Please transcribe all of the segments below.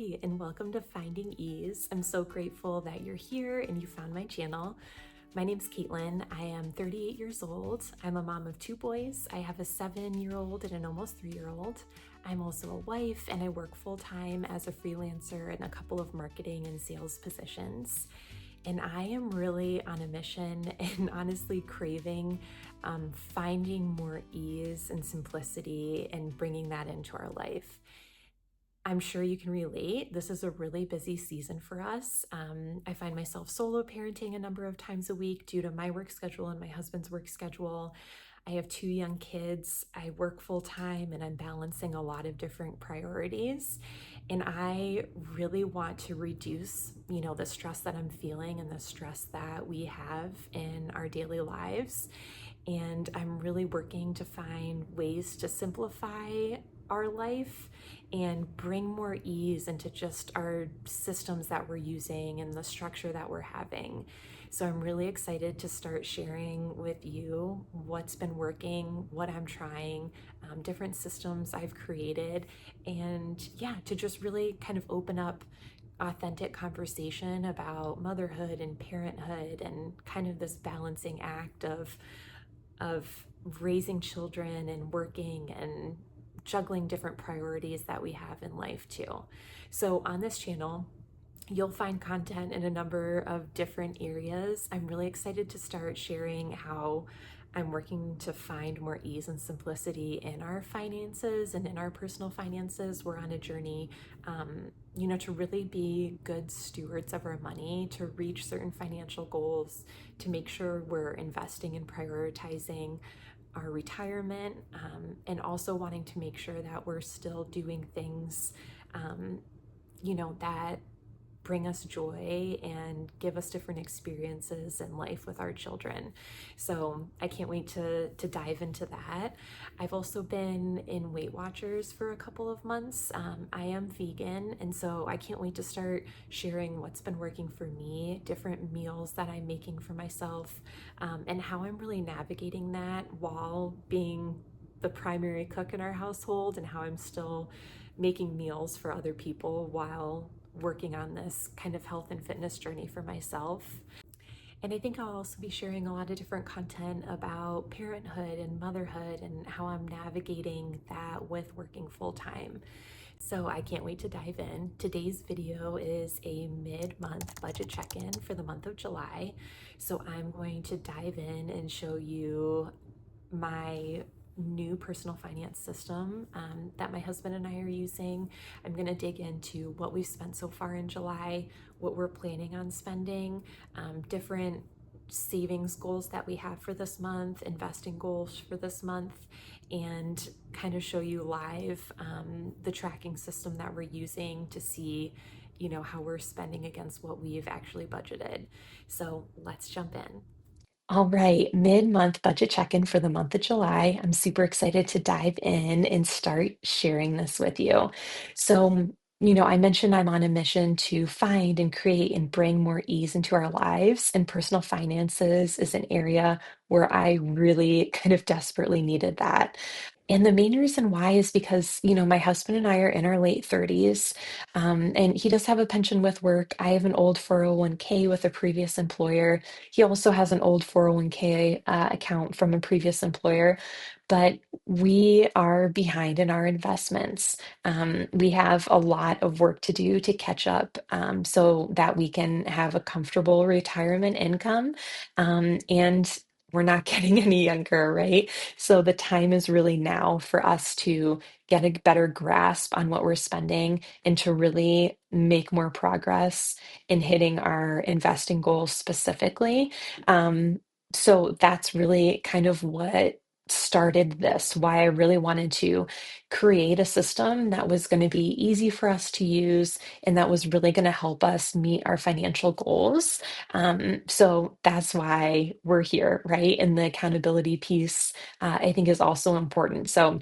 Hi, and welcome to Finding Ease. I'm so grateful that you're here and you found my channel. My name's Caitlin. I am 38 years old. I'm a mom of two boys. I have a 7-year-old and an almost 3-year-old. I'm also a wife and I work full time as a freelancer in a couple of marketing and sales positions. And I am really on a mission and honestly craving finding more ease and simplicity and bringing that into our life. I'm sure you can relate. This is a really busy season for us. I find myself solo parenting a number of times a week due to my work schedule and my husband's work schedule. I have two young kids. I work full time and I'm balancing a lot of different priorities. And I really want to reduce, the stress that I'm feeling and the stress that we have in our daily lives. And I'm really working to find ways to simplify our life and bring more ease into just our systems that we're using and the structure that we're having. So I'm really excited to start sharing with you what's been working, what I'm trying, different systems I've created, and yeah, to just really kind of open up authentic conversation about motherhood and parenthood and kind of this balancing act of raising children and working and juggling different priorities that we have in life too. So on this channel, you'll find content in a number of different areas. I'm really excited to start sharing how I'm working to find more ease and simplicity in our finances and in our personal finances. We're on a journey, to really be good stewards of our money, to reach certain financial goals, to make sure we're investing and prioritizing our retirement, and also wanting to make sure that we're still doing things, that bring us joy and give us different experiences in life with our children. So I can't wait to dive into that. I've also been in Weight Watchers for a couple of months. I am vegan, and so I can't wait to start sharing what's been working for me, different meals that I'm making for myself, and how I'm really navigating that while being the primary cook in our household, and how I'm still making meals for other people while working on this kind of health and fitness journey for myself. And I think I'll also be sharing a lot of different content about parenthood and motherhood and how I'm navigating that with working full time. So I can't wait to dive in. Today's video is a mid-month budget check-in for the month of July. So I'm going to dive in and show you my new personal finance system that my husband and I are using. I'm going to dig into what we've spent so far in July, what we're planning on spending, different savings goals that we have for this month, investing goals for this month, and kind of show you live the tracking system that we're using to see how we're spending against what we've actually budgeted. So let's jump in. All right, mid-month budget check-in for the month of July. I'm super excited to dive in and start sharing this with you. So, I mentioned I'm on a mission to find and create and bring more ease into our lives, and personal finances is an area where I really kind of desperately needed that. And the main reason why is because, my husband and I are in our late 30s, and he does have a pension with work. I have an old 401k with a previous employer. He also has an old 401k account from a previous employer, but we are behind in our investments. We have a lot of work to do to catch up so that we can have a comfortable retirement income. And we're not getting any younger, right? So the time is really now for us to get a better grasp on what we're spending and to really make more progress in hitting our investing goals specifically. Um, so that's really kind of what started this, why I really wanted to create a system that was going to be easy for us to use and that was really going to help us meet our financial goals. So that's why we're here, right? And the accountability piece, I think, is also important. So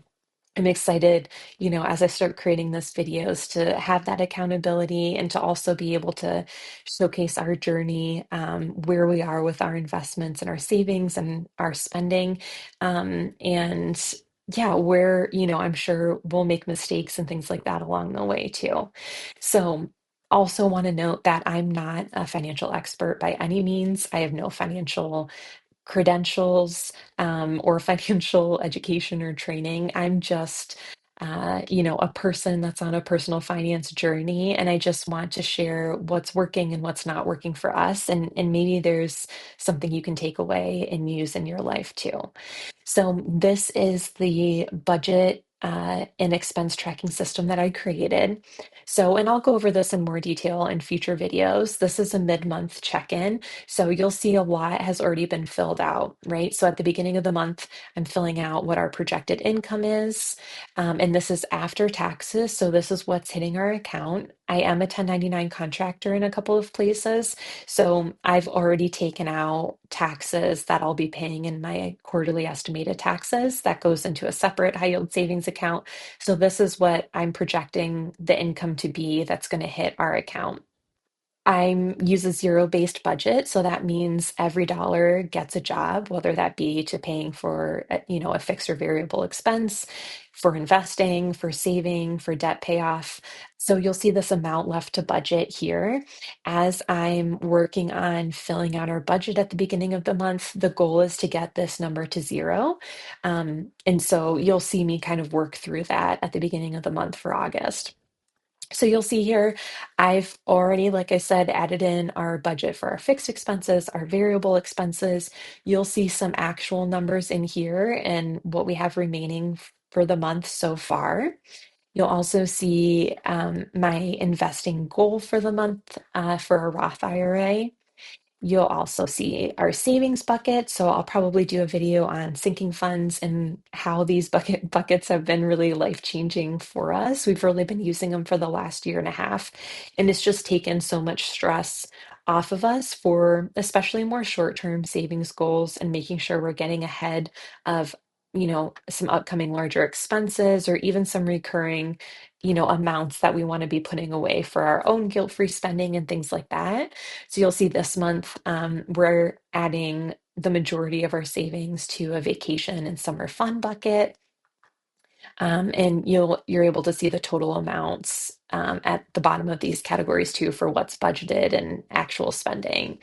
I'm excited, as I start creating this videos to have that accountability and to also be able to showcase our journey, where we are with our investments and our savings and our spending. And Yeah, where, I'm sure we'll make mistakes and things like that along the way too. So, also want to note that I'm not a financial expert by any means. I have no financial credentials or financial education or training. I'm just, a person that's on a personal finance journey, and I just want to share what's working and what's not working for us, and maybe there's something you can take away and use in your life too. So this is the budget and expense tracking system that I created. So, and I'll go over this in more detail in future videos. This is a mid-month check-in. So you'll see a lot has already been filled out, right? So at the beginning of the month, I'm filling out what our projected income is. And this is after taxes. So this is what's hitting our account. I am a 1099 contractor in a couple of places. So I've already taken out taxes that I'll be paying in my quarterly estimated taxes. That goes into a separate high yield savings account. So this is what I'm projecting the income to be that's going to hit our account. I use a zero-based budget, so that means every dollar gets a job, whether that be to paying for a fixed or variable expense, for investing, for saving, for debt payoff. So you'll see this amount left to budget here. As I'm working on filling out our budget at the beginning of the month, the goal is to get this number to zero. And so you'll see me kind of work through that at the beginning of the month for August. So you'll see here, I've already, like I said, added in our budget for our fixed expenses, our variable expenses. You'll see some actual numbers in here and what we have remaining for the month so far. You'll also see my investing goal for the month for a Roth IRA. You'll also see our savings bucket. So I'll probably do a video on sinking funds and how these buckets have been really life-changing for us. We've really been using them for the last year and a half, and it's just taken so much stress off of us for especially more short-term savings goals and making sure we're getting ahead of, some upcoming larger expenses or even some recurring, amounts that we want to be putting away for our own guilt-free spending and things like that. So you'll see this month, we're adding the majority of our savings to a vacation and summer fun bucket. And you're able to see the total amounts at the bottom of these categories too for what's budgeted and actual spending.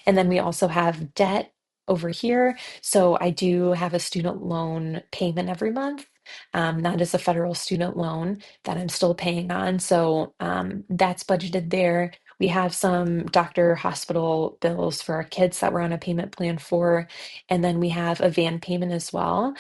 And then we also have debt over here. So I do have a student loan payment every month. That is a federal student loan that I'm still paying on. So that's budgeted there. We have some doctor hospital bills for our kids that we're on a payment plan for. And then we have a van payment as well.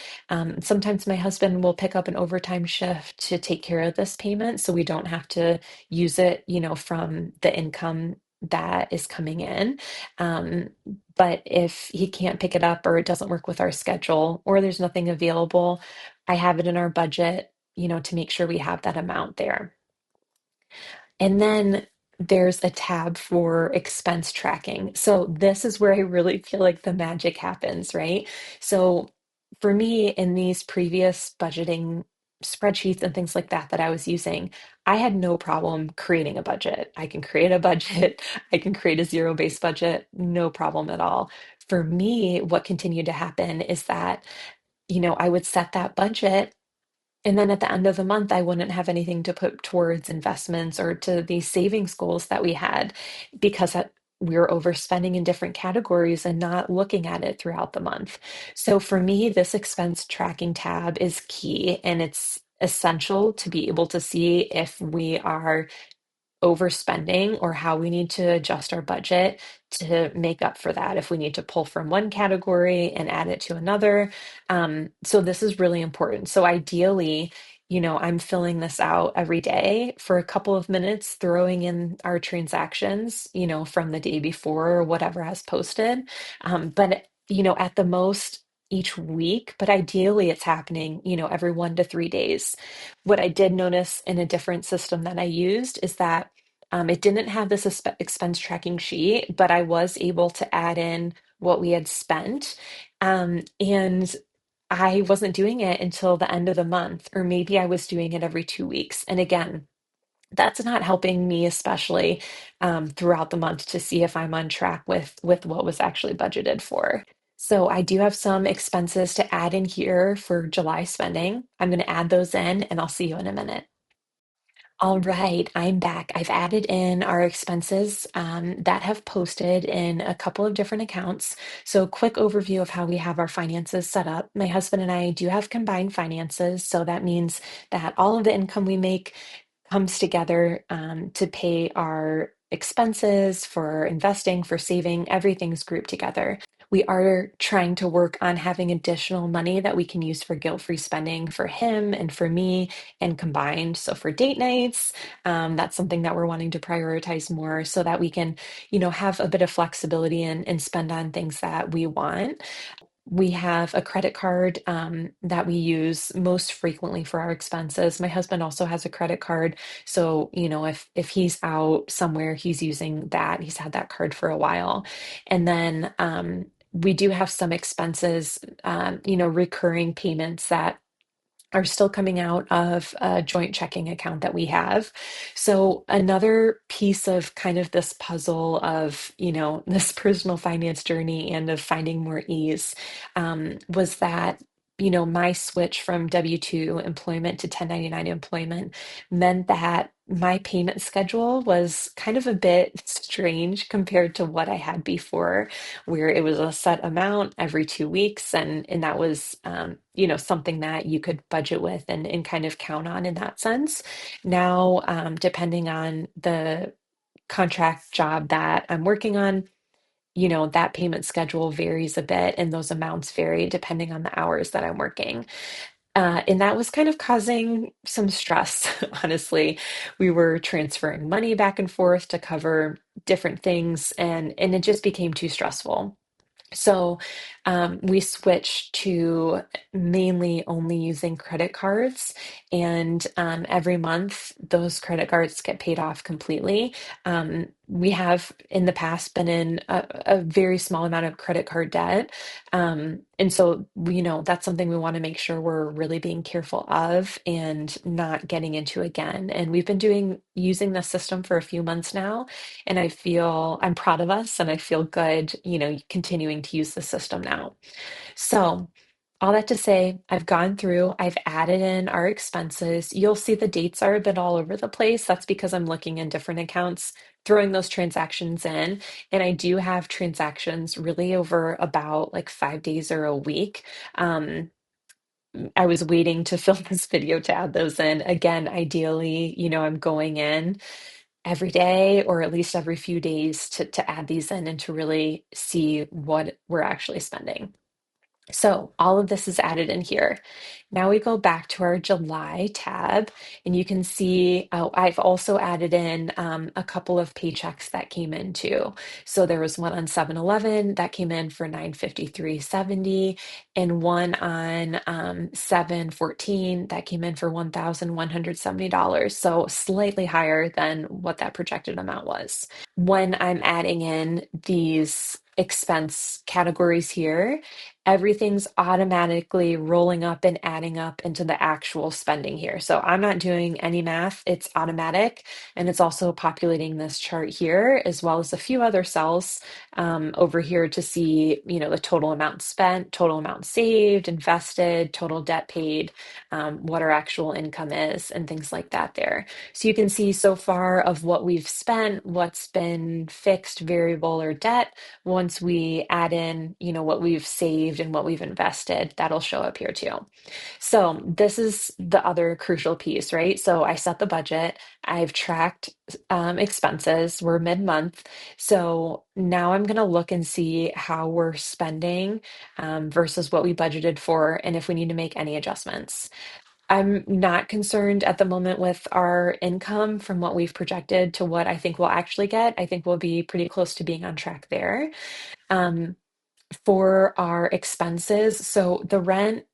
Sometimes my husband will pick up an overtime shift to take care of this payment, so we don't have to use it, from the income that is coming in. Um, but if he can't pick it up or it doesn't work with our schedule or there's nothing available, I have it in our budget, to make sure we have that amount there. And then there's a tab for expense tracking. So this is where I really feel like the magic happens, right? So for me, in these previous budgeting spreadsheets and things like that that I was using, I had no problem creating a budget. I can create a budget, I can create a zero-based budget, no problem at all. For me, what continued to happen is that, I would set that budget and then at the end of the month, I wouldn't have anything to put towards investments or to these savings goals that we had because we were overspending in different categories and not looking at it throughout the month. So for me, this expense tracking tab is key and it's essential to be able to see if we are overspending or how we need to adjust our budget to make up for that if we need to pull from one category and add it to another. So this is really important. So ideally, I'm filling this out every day for a couple of minutes, throwing in our transactions, from the day before or whatever has posted. But, at the most each week, but ideally it's happening, every 1 to 3 days. What I did notice in a different system that I used is that it didn't have this expense tracking sheet, but I was able to add in what we had spent. And I wasn't doing it until the end of the month, or maybe I was doing it every 2 weeks. And again, that's not helping me, especially throughout the month, to see if I'm on track with what was actually budgeted for. So I do have some expenses to add in here for July spending. I'm going to add those in and I'll see you in a minute. All right, I'm back. I've added in our expenses that have posted in a couple of different accounts. So, quick overview of how we have our finances set up. My husband and I do have combined finances. So, that means that all of the income we make comes together to pay our expenses, for investing, for saving, everything's grouped together. We are trying to work on having additional money that we can use for guilt-free spending for him and for me and combined. So for date nights, that's something that we're wanting to prioritize more so that we can, have a bit of flexibility and spend on things that we want. We have a credit card that we use most frequently for our expenses. My husband also has a credit card, so if he's out somewhere, he's using that. He's had that card for a while, and then we do have some expenses, recurring payments that are still coming out of a joint checking account that we have. So another piece of kind of this puzzle of, this personal finance journey and of finding more ease was that, my switch from W-2 employment to 1099 employment meant that my payment schedule was kind of a bit strange compared to what I had before, where it was a set amount every 2 weeks, and that was something that you could budget with and kind of count on in that sense. Now, depending on the contract job that I'm working on, that payment schedule varies a bit and those amounts vary depending on the hours that I'm working. And that was kind of causing some stress, honestly. We were transferring money back and forth to cover different things, and it just became too stressful. So we switched to mainly only using credit cards, and every month those credit cards get paid off completely. We have in the past been in a very small amount of credit card debt. And so, that's something we want to make sure we're really being careful of and not getting into again. And we've been using the system for a few months now, and I'm proud of us and I feel good, continuing to use the system now. So, all that to say, I've gone through, I've added in our expenses. You'll see the dates are a bit all over the place. That's because I'm looking in different accounts, throwing those transactions in. And I do have transactions really over about like 5 days or a week. Um, I was waiting to film this video to add those in. Again, ideally, I'm going in every day or at least every few days to add these in and to really see what we're actually spending. So all of this is added in here. Now we go back to our July tab, and you can see I've also added in a couple of paychecks that came in too. So there was one on 7-Eleven that came in for 953.70, and one on 7/14 that came in for $1,170. So slightly higher than what that projected amount was. When I'm adding in these expense categories here, everything's automatically rolling up and adding up into the actual spending here. So I'm not doing any math, it's automatic. And it's also populating this chart here, as well as a few other cells over here to see, the total amount spent, total amount saved, invested, total debt paid, what our actual income is, and things like that there. So you can see so far of what we've spent, what's been fixed, variable, or debt. Once we add in, what we've saved and what we've invested, that'll show up here too. So this is the other crucial piece, right? So I set the budget. I've tracked expenses. We're mid-month. So now I'm going to look and see how we're spending versus what we budgeted for and if we need to make any adjustments. I'm not concerned at the moment with our income from what we've projected to what I think we'll actually get. I think we'll be pretty close to being on track there. Um, for our expenses, so the rent,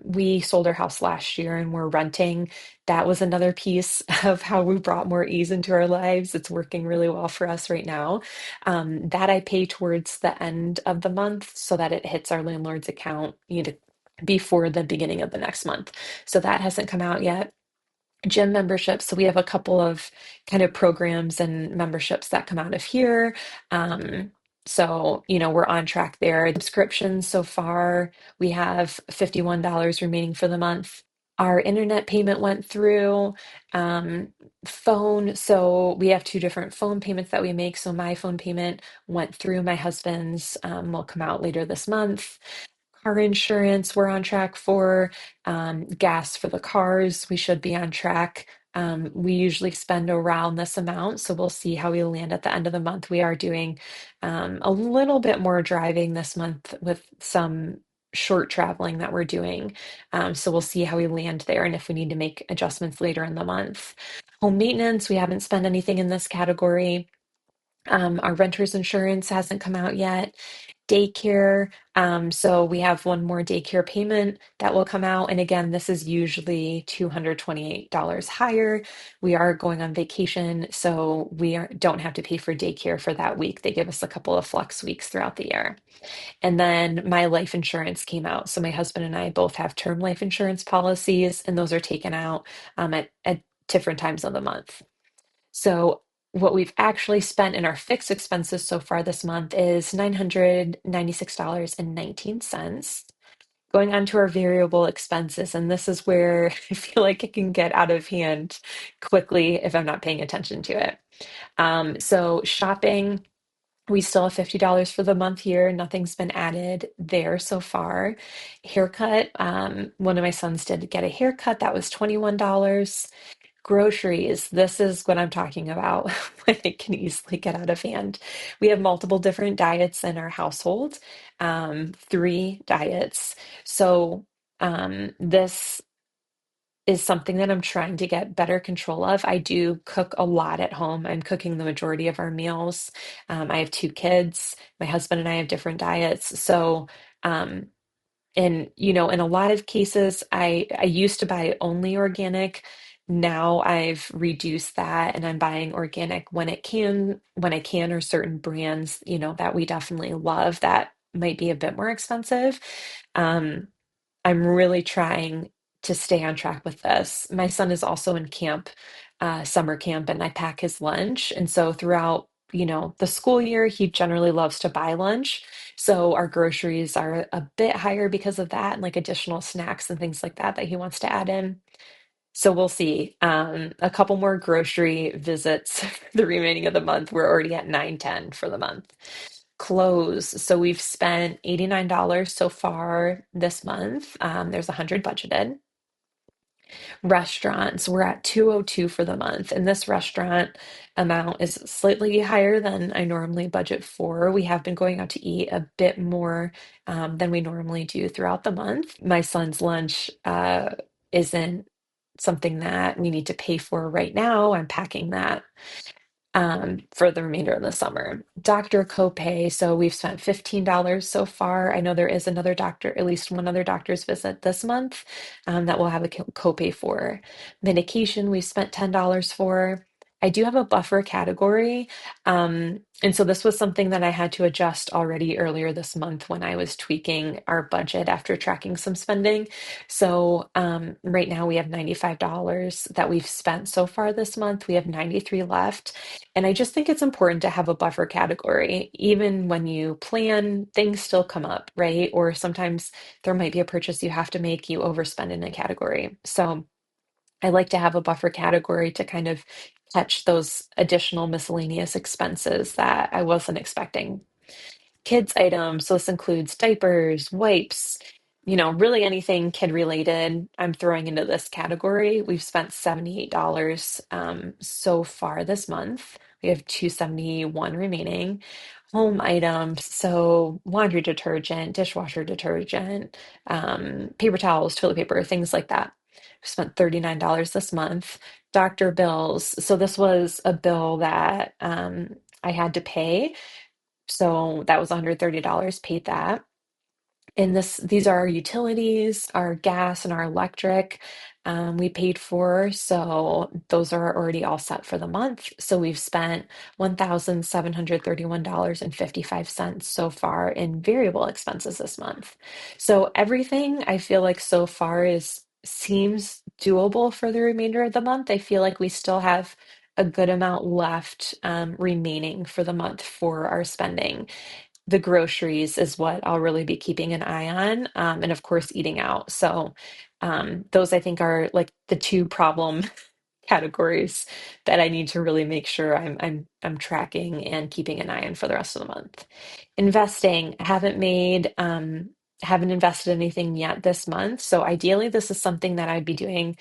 we sold our house last year and we're renting. That was another piece of how we brought more ease into our lives. It's working really well for us right now. That I pay towards the end of the month so that it hits our landlord's account, before the beginning of the next month. So that hasn't come out yet. Gym memberships. So we have a couple of kind of programs and memberships that come out of here. Um, So, we're on track there. Subscriptions so far, we have $51 remaining for the month. Our internet payment went through. Um, Phone, so we have two different phone payments that we make. So my phone payment went through. My husband's will come out later this month. Car insurance, we're on track for. Gas for the cars, we should be on track. We usually spend around this amount, so we'll see how we land at the end of the month. We are doing a little bit more driving this month with some short traveling that we're doing. So we'll see how we land there and if we need to make adjustments later in the month. Home maintenance, we haven't spent anything in this category. Our renter's insurance hasn't come out yet. Daycare, so we have one more daycare payment that will come out. And again, this is usually $228 higher. We are going on vacation, so don't have to pay for daycare for that week. They give us a couple of flex weeks throughout the year. And then my life insurance came out. So my husband and I both have term life insurance policies, and those are taken out at different times of the month. So what we've actually spent in our fixed expenses so far this month is $996.19. Going on to our variable expenses, and this is where I feel like it can get out of hand quickly if I'm not paying attention to it. So shopping, we still have $50 for the month here. Nothing's been added there so far. Haircut, one of my sons did get a haircut. That was $21. Groceries, this is what I'm talking about when it can easily get out of hand. We have multiple different diets in our household, three diets. So this is something that I'm trying to get better control of. I do cook a lot at home. I'm cooking the majority of our meals. I have two kids. My husband and I have different diets. So, um, and in a lot of cases, I used to buy only organic. Now I've reduced that and I'm buying organic when I can, or certain brands, that we definitely love that might be a bit more expensive. Um, I'm really trying to stay on track with this. My son is also in camp, summer camp, and I pack his lunch. And so throughout, the school year, he generally loves to buy lunch. So our groceries are a bit higher because of that, and like additional snacks and things like that that he wants to add in. So we'll see. A couple more grocery visits for the remaining of the month. We're already at 910 for the month. Clothes. So we've spent $89 so far this month. There's 100 budgeted. Restaurants, we're at 202 for the month, and this restaurant amount is slightly higher than I normally budget for. We have been going out to eat a bit more than we normally do throughout the month. My son's lunch isn't something that we need to pay for right now. I'm packing that for the remainder of the summer. Doctor copay. So we've spent $15 so far. I know there is another doctor, at least one other doctor's visit this month that we'll have a copay for. Medication, we've spent $10 for. I do have a buffer category. And so this was something that I had to adjust already earlier this month when I was tweaking our budget after tracking some spending. So right now we have $95 that we've spent so far this month. We have 93 left. And I just think it's important to have a buffer category. Even when you plan, things still come up, right? Or sometimes there might be a purchase you have to make, you overspend in a category. So I like to have a buffer category to kind of catch those additional miscellaneous expenses that I wasn't expecting. Kids items, so this includes diapers, wipes, really anything kid related, I'm throwing into this category. We've spent $78 so far this month. We have 271 remaining. Home items, so laundry detergent, dishwasher detergent, paper towels, toilet paper, things like that. We spent $39 this month. Doctor bills, so this was a bill that I had to pay, so that was $130, paid that. And these are our utilities, our gas and our electric, we paid for. So those are already all set for the month. So we've spent $1,731.55 so far in variable expenses this month. So everything I feel like so far is seems doable for the remainder of the month. I feel like we still have a good amount left remaining for the month for our spending. The groceries is what I'll really be keeping an eye on, and of course, eating out. So, those I think are like the two problem categories that I need to really make sure I'm tracking and keeping an eye on for the rest of the month. Investing, haven't invested anything yet this month. So ideally this is something that I'd be doing,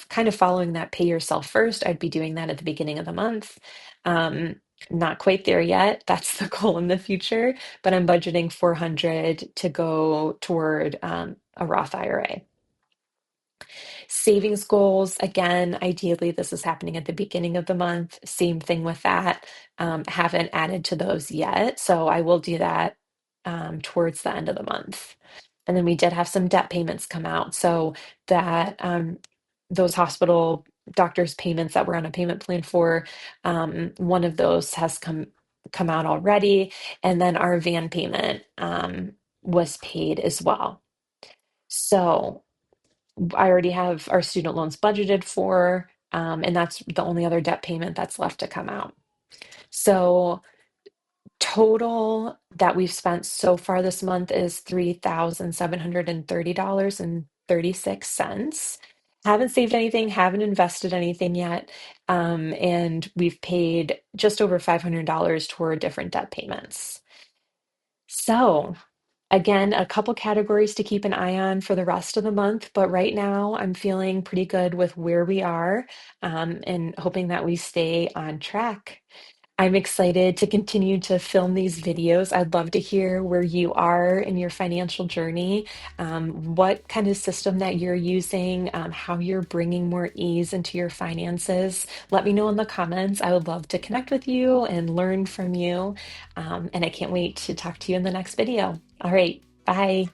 kind of following that pay yourself first. I'd be doing that at the beginning of the month. Um, Not quite there yet. That's the goal in the future, but I'm budgeting 400 to go toward a Roth IRA. Savings goals, again, ideally, this is happening at the beginning of the month. Same thing with that. Haven't added to those yet. So I will do that towards the end of the month. And then we did have some debt payments come out. So that those hospital doctors' payments that we're on a payment plan for, one of those has come out already. And then our van payment was paid as well. So I already have our student loans budgeted for, and that's the only other debt payment that's left to come out. So total that we've spent so far this month is $3,730.36. Haven't saved anything, haven't invested anything yet, and we've paid just over $500 toward different debt payments. So again, a couple categories to keep an eye on for the rest of the month, but right now I'm feeling pretty good with where we are, and hoping that we stay on track. I'm excited to continue to film these videos. I'd love to hear where you are in your financial journey, what kind of system that you're using, how you're bringing more ease into your finances. Let me know in the comments. I would love to connect with you and learn from you. And I can't wait to talk to you in the next video. All right, bye.